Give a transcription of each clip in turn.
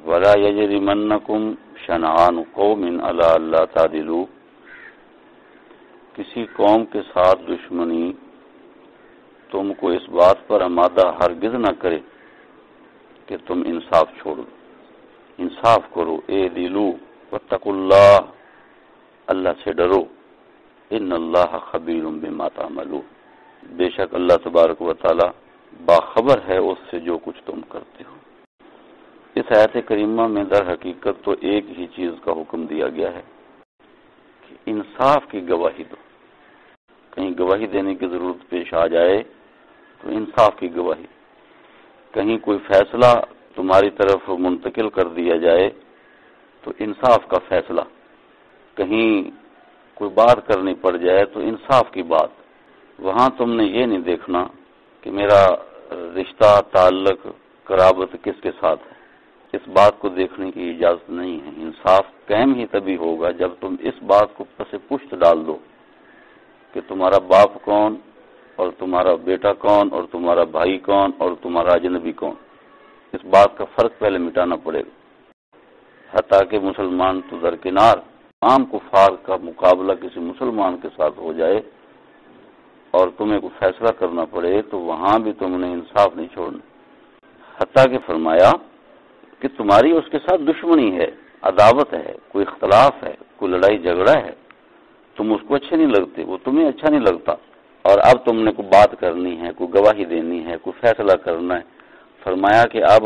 ولا یجرمنکم شنآن قوم علی الا تعدلوا، کسی قوم کے ساتھ دشمنی تم کو اس بات پر آمادہ ہرگز نہ کرے کہ تم انصاف چھوڑو، انصاف کرو، اعدلوا واتقوا اللہ، اللہ سے ڈرو، ان اللہ خبیر بما تعملون، بے شک اللہ تبارک و تعالی باخبر ہے اس سے جو کچھ تم کرتے ہو۔ اس آیت کریمہ میں در حقیقت تو ایک ہی چیز کا حکم دیا گیا ہے کہ انصاف کی گواہی دو، کہیں گواہی دینے کی ضرورت پیش آ جائے تو انصاف کی گواہی، کہیں کوئی فیصلہ تمہاری طرف منتقل کر دیا جائے تو انصاف کا فیصلہ، کہیں کوئی بات کرنی پڑ جائے تو انصاف کی بات، وہاں تم نے یہ نہیں دیکھنا کہ میرا رشتہ تعلق قرابت کس کے ساتھ ہے، اس بات کو دیکھنے کی اجازت نہیں ہے۔ انصاف قائم ہی تبھی ہوگا جب تم اس بات کو پس پشت ڈال دو کہ تمہارا باپ کون اور تمہارا بیٹا کون اور تمہارا بھائی کون اور تمہارا اجنبی کون، اس بات کا فرق پہلے مٹانا پڑے گا، حتیٰ کہ مسلمان تو درکنار، عام کفار کا مقابلہ کسی مسلمان کے ساتھ ہو جائے اور تمہیں کوئی فیصلہ کرنا پڑے تو وہاں بھی تم نے انصاف نہیں چھوڑنا، حتیٰ کہ فرمایا کہ تمہاری اس کے ساتھ دشمنی ہے، عداوت ہے، کوئی اختلاف ہے، کوئی لڑائی جھگڑا ہے، تم اس کو اچھے نہیں لگتے، وہ تمہیں اچھا نہیں لگتا، اور اب تم نے کوئی بات کرنی ہے، کوئی گواہی دینی ہے، کوئی فیصلہ کرنا ہے، فرمایا کہ اب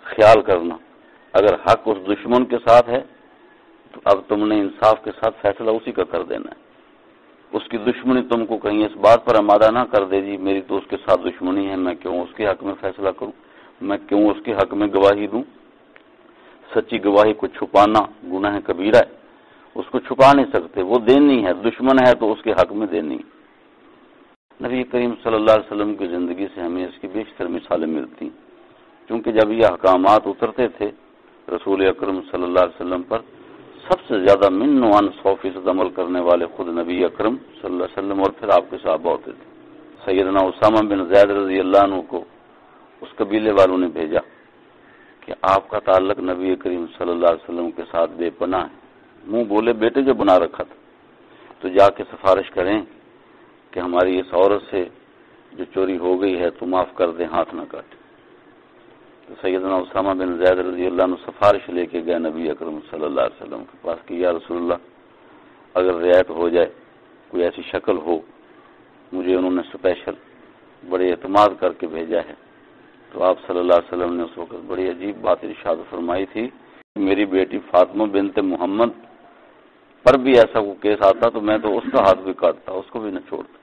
خیال کرنا، اگر حق اس دشمن کے ساتھ ہے تو اب تم نے انصاف کے ساتھ فیصلہ اسی کا کر دینا ہے، اس کی دشمنی تم کو کہیں اس بات پر آمادہ نہ کر دے جی میری تو اس کے ساتھ دشمنی ہے، میں کیوں اس کے حق میں فیصلہ کروں، میں کیوں اس کے حق میں گواہی دوں۔ سچی گواہی کو چھپانا گناہ کبیرہ ہے، اس کو چھپا نہیں سکتے، وہ دینی ہے، دشمن ہے تو اس کے حق میں دینی ہے۔ نبی کریم صلی اللہ علیہ وسلم کی زندگی سے ہمیں اس کی بیشتر مثالیں ملتی ہیں، کیونکہ جب یہ احکامات اترتے تھے رسول اکرم صلی اللہ علیہ وسلم پر، سب سے زیادہ من و عن 100% عمل کرنے والے خود نبی اکرم صلی اللہ علیہ وسلم اور پھر آپ کے صحابہ ہوتے تھے۔ سیدنا اسامہ بن زید رضی اللہ عنہ کو اس قبیلے والوں نے بھیجا کہ آپ کا تعلق نبی کریم صلی اللہ علیہ وسلم کے ساتھ بے پناہ ہے، منہ بولے بیٹے جو بنا رکھا تھا، تو جا کے سفارش کریں کہ ہماری اس عورت سے جو چوری ہو گئی ہے تو معاف کر دیں، ہاتھ نہ کاٹیں۔ تو سیدنا اسامہ بن زید رضی اللہ عنہ سفارش لے کے گئے نبی اکرم صلی اللہ علیہ وسلم کے پاس کہ یا رسول اللہ اگر رعایت ہو جائے، کوئی ایسی شکل ہو، مجھے انہوں نے اسپیشل بڑے اعتماد کر کے بھیجا ہے، تو آپ صلی اللہ علیہ وسلم نے اس وقت بڑی عجیب بات ارشاد فرمائی تھی، میری بیٹی فاطمہ بنت محمد پر بھی ایسا کوئی کیس آتا تو میں تو اس کا ہاتھ بھی کاٹتا، اس کو بھی نہ چھوڑتا۔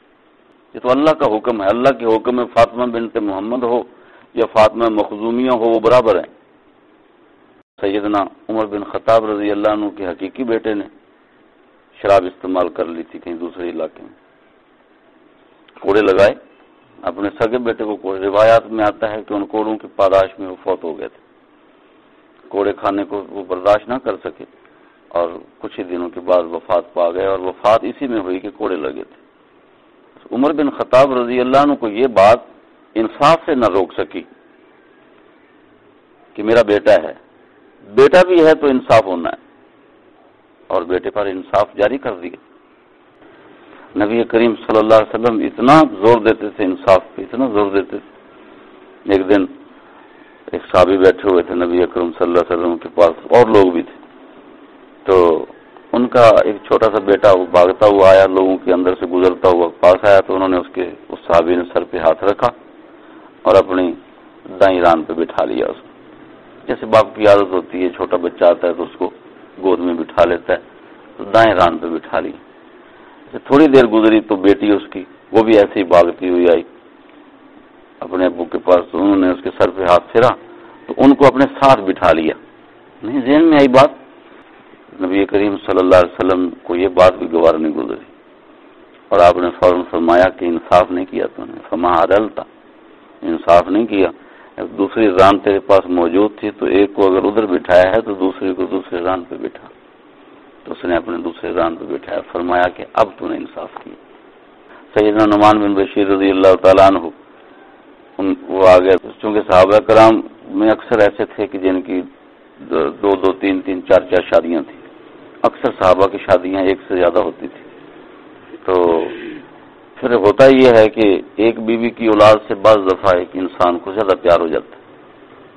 یہ تو اللہ کا حکم ہے، اللہ کے حکم میں فاطمہ بنت محمد ہو یا فاطمہ مخزومیہ ہو، وہ برابر ہیں۔ سیدنا عمر بن خطاب رضی اللہ عنہ کے حقیقی بیٹے نے شراب استعمال کر لی تھی کہیں دوسرے علاقے میں، کوڑے لگائے اپنے سگے بیٹے کو کوڑے، روایات میں آتا ہے کہ ان کوڑوں کی پاداش میں وہ فوت ہو گئے تھے، کوڑے کھانے کو وہ برداشت نہ کر سکے اور کچھ ہی دنوں کے بعد وفات پا گئے، اور وفات اسی میں ہوئی کہ کوڑے لگے تھے۔ عمر بن خطاب رضی اللہ عنہ کو یہ بات انصاف سے نہ روک سکی کہ میرا بیٹا ہے، بیٹا بھی ہے تو انصاف ہونا ہے، اور بیٹے پر انصاف جاری کر دیا۔ نبی کریم صلی اللہ علیہ وسلم اتنا زور دیتے تھے انصاف پہ، اتنا زور دیتے تھے۔ ایک دن ایک صحابی بیٹھے ہوئے تھے نبی اکرم صلی اللہ علیہ وسلم کے پاس، اور لوگ بھی تھے، تو ان کا ایک چھوٹا سا بیٹا وہ بھاگتا ہوا آیا، لوگوں کے اندر سے گزرتا ہوا پاس آیا، تو انہوں نے اس صحابی نے سر پہ ہاتھ رکھا اور اپنی دائیں ران پہ بٹھا لیا اس کو، جیسے باپ کی عادت ہوتی ہے، چھوٹا بچہ آتا ہے تو اس کو گود میں بٹھا لیتا ہے، تو دائیں ران پہ بٹھا لی۔ تھوڑی دیر گزری تو بیٹی اس کی وہ بھی ایسے ہی بھاگتی ہوئی آئی اپنے ابو کے پاس، تو انہوں نے اس کے سر پہ ہاتھ پھیرا تو ان کو اپنے ساتھ بٹھا لیا۔ نہیں ذہن میں آئی بات، نبی کریم صلی اللہ علیہ وسلم کو یہ بات بھی گوار نہیں گزری، اور آپ نے فوراً فرمایا کہ انصاف نہیں کیا تو نے، فما عدلتا، انصاف نہیں کیا۔ دوسری ران تیرے پاس موجود تھی تو ایک کو اگر ادھر بٹھایا ہے تو دوسری کو دوسرے ران پہ بٹھا، تو اس نے اپنے دوسرے ران پہ بٹھایا، فرمایا کہ اب تو نے انصاف کیا۔ سیدنا نعمان بن بشیر رضی اللہ تعالیٰ عنہ وہ آ گئے، چونکہ صحابہ کرام میں اکثر ایسے تھے کہ جن کی دو دو تین تین چار چار شادیاں تھیں. اکثر صحابہ کی شادیاں ایک سے زیادہ ہوتی تھی. تو پھر ہوتا یہ ہے کہ ایک بیوی کی اولاد سے بعض دفعہ ایک انسان کو زیادہ پیار ہو جاتا ہے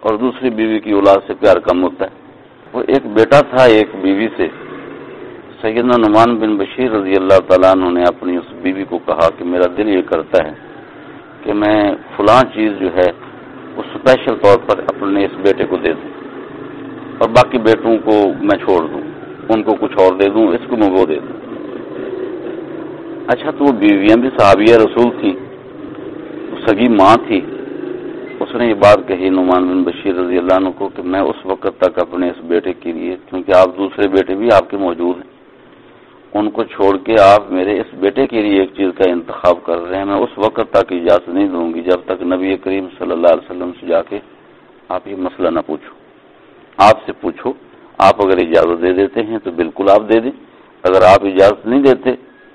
اور دوسری بیوی کی اولاد سے پیار کم ہوتا ہے. وہ ایک بیٹا تھا ایک بیوی سے. سیدنا نعمان بن بشیر رضی اللہ تعالیٰ عنہ نے اپنی اس بیوی کو کہا کہ میرا دل یہ کرتا ہے کہ میں فلاں چیز جو ہے وہ اسپیشل طور پر اپنے اس بیٹے کو دے دوں اور باقی بیٹوں کو میں چھوڑ دوں, ان کو کچھ اور دے دوں, اس کو میں وہ دے دوں. اچھا, تو وہ بیویاں بھی صحابیہ رسول تھی, سگی ماں تھی. اس نے یہ بات کہی نعمان بن بشیر رضی اللہ عنہ کو کہ میں اس وقت تک اپنے اس بیٹے کے لیے, کیونکہ آپ دوسرے بیٹے بھی آپ کے موجود ہیں, ان کو چھوڑ کے آپ میرے اس بیٹے کے لیے ایک چیز کا انتخاب کر رہے ہیں, میں اس وقت تک اجازت نہیں دوں گی جب تک نبی کریم صلی اللہ علیہ وسلم سے جا کے آپ یہ مسئلہ نہ پوچھو. آپ سے پوچھو, آپ اگر اجازت دے دیتے ہیں تو بالکل آپ دے دیں, اگر آپ اجازت نہیں دیتے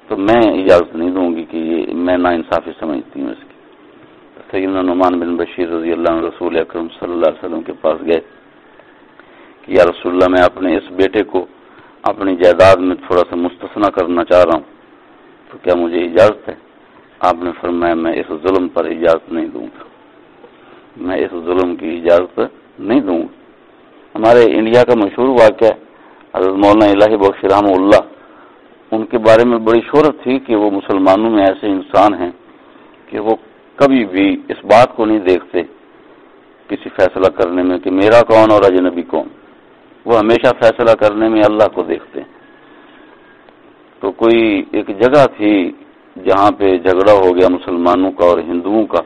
تو میں اجازت نہیں دوں گی کہ یہ میں ناانصافی سمجھتی ہوں اس کی. سیدنا نعمان بن بشیر رضی اللہ عنہ رسول اکرم صلی اللہ علیہ وسلم کے پاس گئے کہ یا رسول اللہ, میں اپنے اس بیٹے کو اپنی جائیداد میں تھوڑا سا مستثنا کرنا چاہ رہا ہوں, تو کیا مجھے اجازت ہے؟ آپ نے فرمایا میں اس ظلم پر اجازت نہیں دوں گا, میں اس ظلم کی اجازت نہیں دوں گا. ہمارے انڈیا کا مشہور واقعہ حضرت مولانا الہی بخش رحمہ اللہ, ان کے بارے میں بڑی شہرت تھی کہ وہ مسلمانوں میں ایسے انسان ہیں کہ وہ کبھی بھی اس بات کو نہیں دیکھتے کسی فیصلہ کرنے میں کہ میرا کون اور اجنبی کون, وہ ہمیشہ فیصلہ کرنے میں اللہ کو دیکھتے ہیں. تو کوئی ایک جگہ تھی جہاں پہ جھگڑا ہو گیا مسلمانوں کا اور ہندوؤں کا.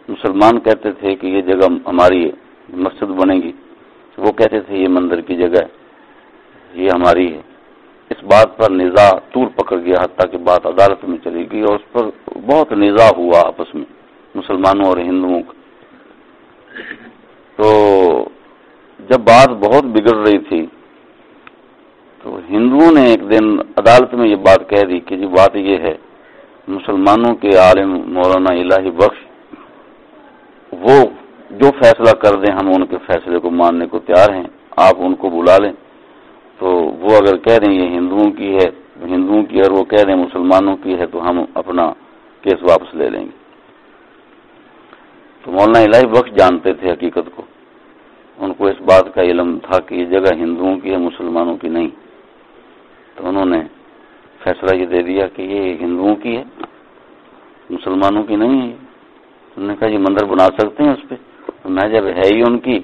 مسلمان کہتے تھے کہ یہ جگہ ہماری ہے, مسجد بنے گی, وہ کہتے تھے یہ مندر کی جگہ ہے, یہ ہماری ہے. اس بات پر نزاع طول پکڑ گیا حتیٰ کہ بات عدالت میں چلی گئی اور اس پر بہت نزاع ہوا آپس میں مسلمانوں اور ہندوؤں کا. تو جب بات بہت بگڑ رہی تھی تو ہندوؤں نے ایک دن عدالت میں یہ بات کہہ دی کہ جی بات یہ ہے, مسلمانوں کے عالم مولانا الہی بخش وہ جو فیصلہ کر دیں ہم ان کے فیصلے کو ماننے کو تیار ہیں, آپ ان کو بلا لیں. تو وہ اگر کہہ دیں یہ ہندوؤں کی ہے ہندوؤں کی, اور وہ کہہ دیں مسلمانوں کی ہے, تو ہم اپنا کیس واپس لے لیں گے. تو مولانا الہی بخش جانتے تھے حقیقت کو, ان کو اس بات کا علم تھا کہ یہ جگہ ہندوؤں کی ہے مسلمانوں کی نہیں. تو انہوں نے فیصلہ یہ دے دیا کہ یہ ہندوؤں کی ہے مسلمانوں کی نہیں ہے. انہوں نے کہا یہ مندر بنا سکتے ہیں اس پہ, میں جب ہے ہی ان کی,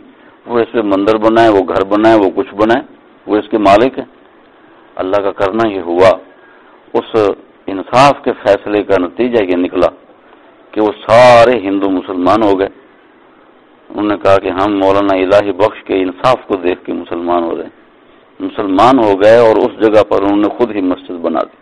وہ اس پہ مندر بنائے, وہ گھر بنائے, وہ کچھ بنائے, وہ اس کے مالک ہیں. اللہ کا کرنا یہ ہوا, اس انصاف کے فیصلے کا نتیجہ یہ نکلا کہ وہ سارے ہندو مسلمان ہو گئے. انہوں نے کہا کہ ہم مولانا الہی بخش کے انصاف کو دیکھ کے مسلمان ہو رہے ہیں, مسلمان ہو گئے اور اس جگہ پر انہوں نے خود ہی مسجد بنا دی.